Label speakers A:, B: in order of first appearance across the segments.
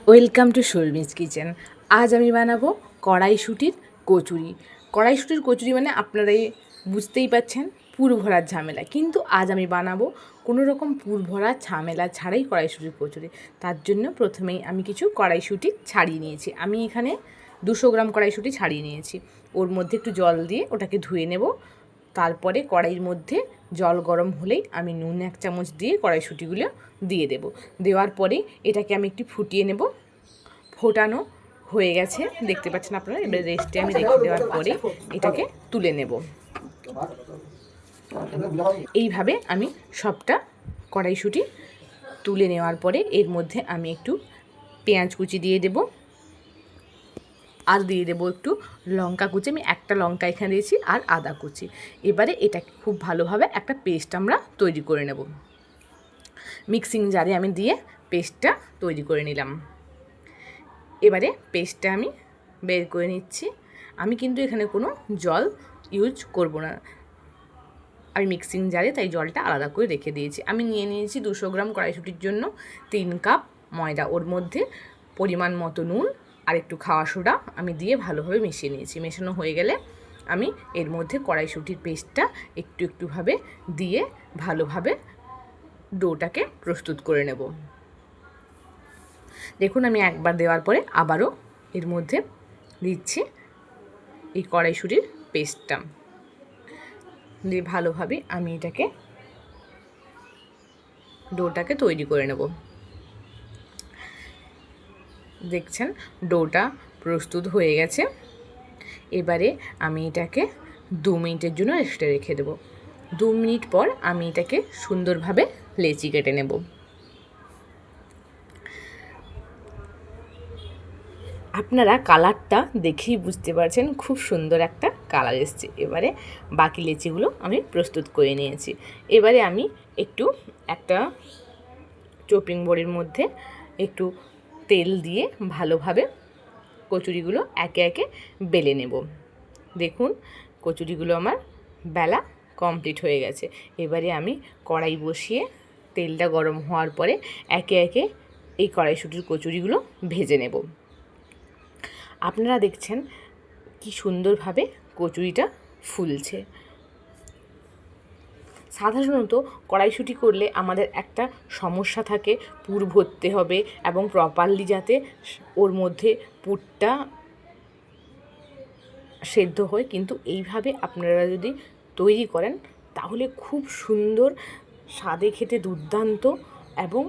A: Welcome to Sharmi's kitchen. আজ আমি বানাবো কড়াইশুঁটির কচুরি। কড়াইশুঁটির কচুরি মানে আপনারাই বুঝতেই পাচ্ছেন, পুর ভরার ঝামেলা। কিন্তু আজ আমি বানাবো কোনো রকম পুর ভরার ঝামেলা ছাড়াই কড়াইশুঁটির কচুরি। তার জন্য প্রথমেই আমি কিছু কড়াইশুঁটি ছাড়িয়ে নিয়েছি। আমি এখানে 200 গ্রাম কড়াইশুঁটি ছাড়িয়ে নিয়েছি। ওর মধ্যে একটু জল দিয়ে ওটাকে ধুয়ে নেব। তারপরে কড়াইয়ের মধ্যে জল গরম হলেই আমি নুন 1 চামচ দিয়ে কড়াইশুঁটিগুলো দিয়ে দেব। দেওয়ার পরে এটাকে আমি একটু ফুটিয়ে নেব। ফোটানো হয়ে গেছে, দেখতে পাচ্ছেন আপনারা। এবার রেস্টে আমি রেখে দেওয়ার পরে এটাকে তুলে নেব। এইভাবে আমি সবটা কড়াইশুঁটি তুলে নেওয়ার পরে এর মধ্যে আমি একটু পেঁয়াজ কুচি দিয়ে দেব, আর দিয়ে দেবো একটু লঙ্কা কুচি। আমি একটা লঙ্কা এখানে দিয়েছি, আর আদা কুচি। এবারে এটাকে খুব ভালোভাবে একটা পেস্ট আমরা তৈরি করে নেব। মিক্সিং জারে আমি দিয়ে পেস্টটা তৈরি করে নিলাম। এবারে পেস্টটা আমি বের করে নিচ্ছি। আমি কিন্তু এখানে কোনো জল ইউজ করব না, আমি মিক্সিং জারে তাই জলটা আলাদা করে রেখে দিয়েছি। আমি নিয়ে নিয়েছি 200 গ্রাম কড়াইশুঁটির জন্য 3 কাপ ময়দা। ওর মধ্যে পরিমাণ মতো নুন আর একটু খাওয়া সোডা আমি দিয়ে ভালোভাবে মিশিয়ে নিয়েছি। মেশানো হয়ে গেলে আমি এর মধ্যে কড়াইশুঁটির পেস্টটা একটুভাবে দিয়ে ভালোভাবে ডোটাকে প্রস্তুত করে নেব। দেখুন, আমি একবার দেওয়ার পরে আবারও এর মধ্যে দিচ্ছি এই কড়াইশুঁটির পেস্টটা দিয়ে ভালোভাবে আমি এটাকে ডোটাকে তৈরি করে নেব। দেখছেন ডোটা প্রস্তুত হয়ে গেছে। এবারে আমি এটাকে 2 মিনিটের জন্য রেস্টে রেখে দেব। 2 মিনিট পর আমি এটাকে সুন্দরভাবে লেচি কেটে নেব। আপনারা কালারটা দেখেই বুঝতে পারছেন, খুব সুন্দর একটা কালার এসছে। এবারে বাকি লেচিগুলো আমি প্রস্তুত করে নিয়েছি। এবারে আমি একটা চপিং বোর্ডের মধ্যে একটু তেল দিয়ে ভালোভাবে কচুরিগুলো একে একে বেলে নেব। দেখুন, কচুরিগুলো আমার বেলা কমপ্লিট হয়ে গেছে। এবারে আমি কড়াই বসিয়ে তেলটা গরম হওয়ার পরে একে একে এই কড়াইশুঁটির কচুরিগুলো ভেজে নেব। আপনারা দেখছেন কি সুন্দরভাবে কচুরিটা ফুলছে। সাধারণত কড়াইশুঁটি করলে আমাদের একটা সমস্যা থাকে, পুর ভরতে হবে এবং প্রপারলি যাতে ওর মধ্যে পুরটা সেদ্ধ হয়। কিন্তু এইভাবে আপনারা যদি তৈরি করেন তাহলে খুব সুন্দর, স্বাদে খেতে দুর্দান্ত এবং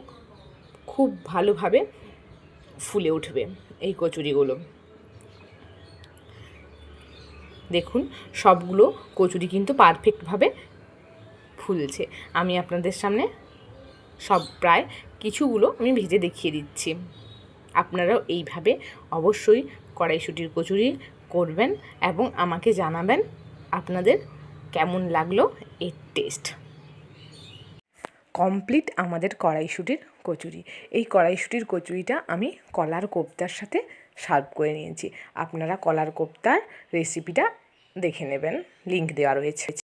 A: খুব ভালোভাবে ফুলে উঠবে এই কচুরিগুলো। দেখুন, সবগুলো কচুরি কিন্তু পারফেক্টভাবে ফুলছে। আমি আপনাদের সামনে প্রায় কিছুগুলো আমি ভেজে দেখিয়ে দিচ্ছি। আপনারাও এইভাবে অবশ্যই কড়াইশুঁটির কচুরি করবেন এবং আমাকে জানাবেন আপনাদের কেমন লাগলো এর টেস্ট। কমপ্লিট আমাদের কড়াইশুঁটির কচুরি। এই কড়াইশুঁটির কচুরিটা আমি কলার কোপ্তার সাথে সার্ভ করে নিয়েছি। আপনারা কলার কোপ্তার রেসিপিটা দেখে নেবেন, লিংক দেওয়া রয়েছে।